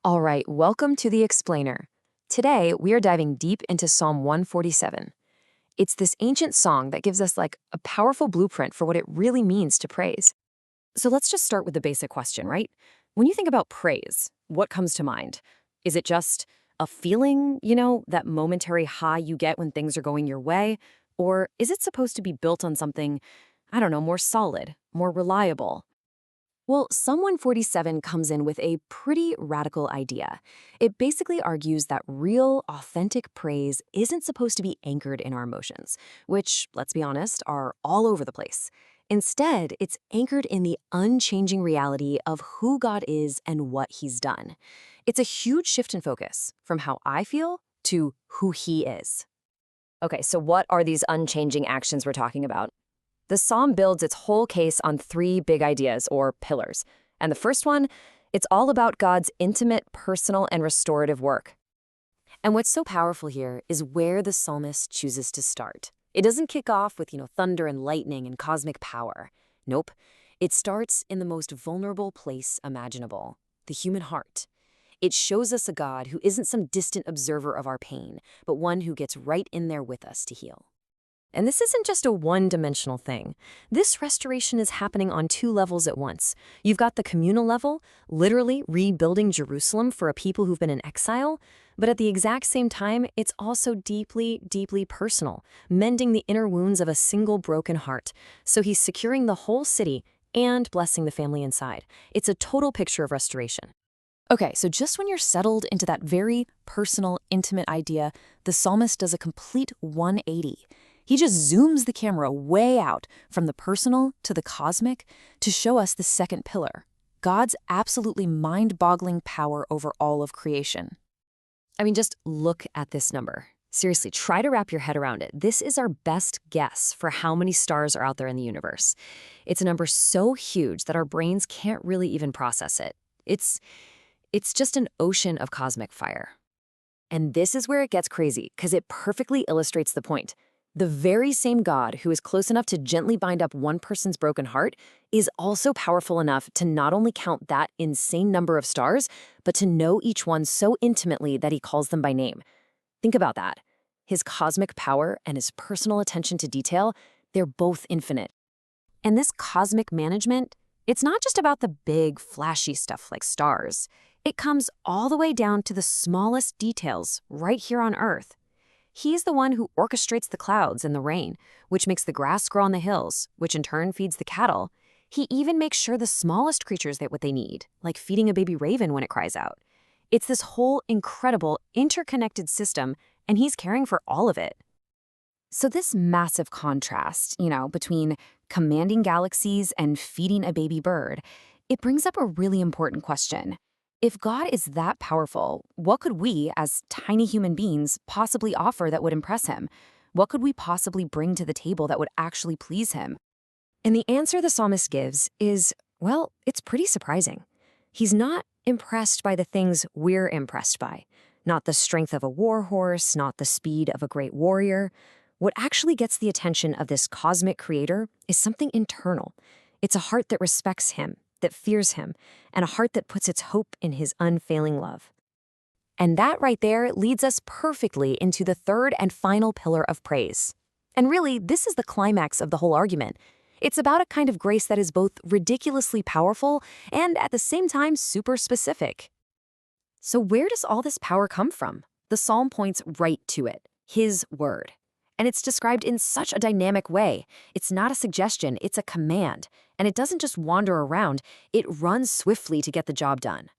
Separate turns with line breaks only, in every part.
All right, welcome to the Explainer. Today, we are diving deep into Psalm 147. It's this ancient song that gives us like a powerful blueprint for what it really means to praise.
So let's just start with the basic question, right? When you think about praise, what comes to mind? Is it just a feeling, that momentary high you get when things are going your way? Or is it supposed to be built on something, I don't know, more solid, more reliable? Well, Psalm 147 comes in with a pretty radical idea. It basically argues that real, authentic praise isn't supposed to be anchored in our emotions, which, let's be honest, are all over the place. Instead, it's anchored in the unchanging reality of who God is and what He's done. It's a huge shift in focus from how I feel to who He is. Okay, so what are these unchanging actions we're talking about? The psalm builds its whole case on three big ideas, or pillars. And the first one, it's all about God's intimate, personal, and restorative work. And what's so powerful here is where the psalmist chooses to start. It doesn't kick off with, thunder and lightning and cosmic power. Nope. It starts in the most vulnerable place imaginable, the human heart. It shows us a God who isn't some distant observer of our pain, but one who gets right in there with us to heal. And this isn't just a one-dimensional thing. This restoration is happening on two levels at once. You've got the communal level, literally rebuilding Jerusalem for a people who've been in exile, but at the exact same time, it's also deeply, deeply personal, mending the inner wounds of a single broken heart. So he's securing the whole city and blessing the family inside. It's a total picture of restoration. Okay, so just when you're settled into that very personal, intimate idea, the psalmist does a complete 180. He just zooms the camera way out from the personal to the cosmic to show us the second pillar, God's absolutely mind-boggling power over all of creation. I mean, just look at this number. Seriously, try to wrap your head around it. This is our best guess for how many stars are out there in the universe. It's a number so huge that our brains can't really even process it. It's just an ocean of cosmic fire. And this is where it gets crazy, because it perfectly illustrates the point. The very same God who is close enough to gently bind up one person's broken heart is also powerful enough to not only count that insane number of stars, but to know each one so intimately that he calls them by name. Think about that. His cosmic power and his personal attention to detail, they're both infinite. And this cosmic management, it's not just about the big, flashy stuff like stars. It comes all the way down to the smallest details right here on Earth. He's the one who orchestrates the clouds and the rain, which makes the grass grow on the hills, which in turn feeds the cattle. He even makes sure the smallest creatures get what they need, like feeding a baby raven when it cries out. It's this whole incredible, interconnected system, and he's caring for all of it. So this massive contrast, between commanding galaxies and feeding a baby bird, it brings up a really important question. If God is that powerful, what could we, as tiny human beings, possibly offer that would impress him? What could we possibly bring to the table that would actually please him? And the answer the psalmist gives is, well, it's pretty surprising. He's not impressed by the things we're impressed by. Not the strength of a war horse, not the speed of a great warrior. What actually gets the attention of this cosmic creator is something internal. It's a heart that respects him, that fears him, and a heart that puts its hope in his unfailing love. And that right there leads us perfectly into the third and final pillar of praise. And really, this is the climax of the whole argument. It's about a kind of grace that is both ridiculously powerful and at the same time super specific. So where does all this power come from? The psalm points right to it, his word. And it's described in such a dynamic way. It's not a suggestion, it's a command. And it doesn't just wander around, it runs swiftly to get the job done.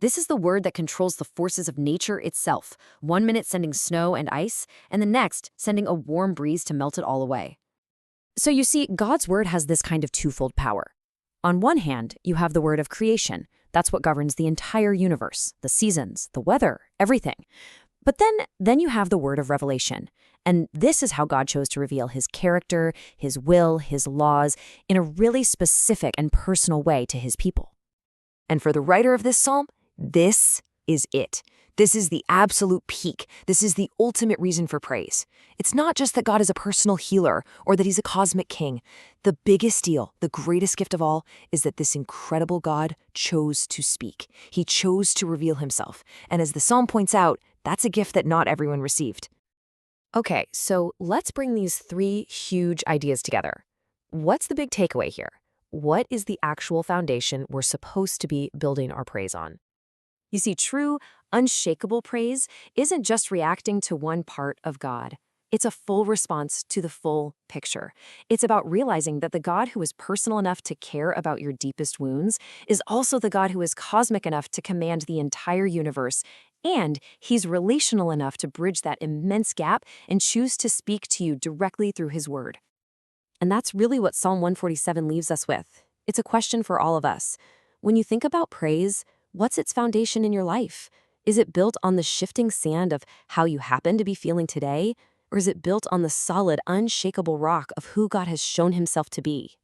This is the word that controls the forces of nature itself, 1 minute sending snow and ice, and the next sending a warm breeze to melt it all away. So you see, God's word has this kind of twofold power. On one hand, you have the word of creation. That's what governs the entire universe, the seasons, the weather, everything. But then you have the word of revelation. And this is how God chose to reveal his character, his will, his laws, in a really specific and personal way to his people. And for the writer of this psalm, this is it.
This is the absolute peak. This is the ultimate reason for praise. It's not just that God is a personal healer or that he's a cosmic king. The biggest deal, the greatest gift of all, is that this incredible God chose to speak. He chose to reveal himself. And as the psalm points out, that's a gift that not everyone received.
Okay, so let's bring these three huge ideas together. What's the big takeaway here? What is the actual foundation we're supposed to be building our praise on? You see, true, unshakable praise isn't just reacting to one part of God. It's a full response to the full picture. It's about realizing that the God who is personal enough to care about your deepest wounds is also the God who is cosmic enough to command the entire universe, and he's relational enough to bridge that immense gap and choose to speak to you directly through his word. And that's really what Psalm 147 leaves us with. It's a question for all of us. When you think about praise, what's its foundation in your life? Is it built on the shifting sand of how you happen to be feeling today? Or is it built on the solid, unshakable rock of who God has shown himself to be?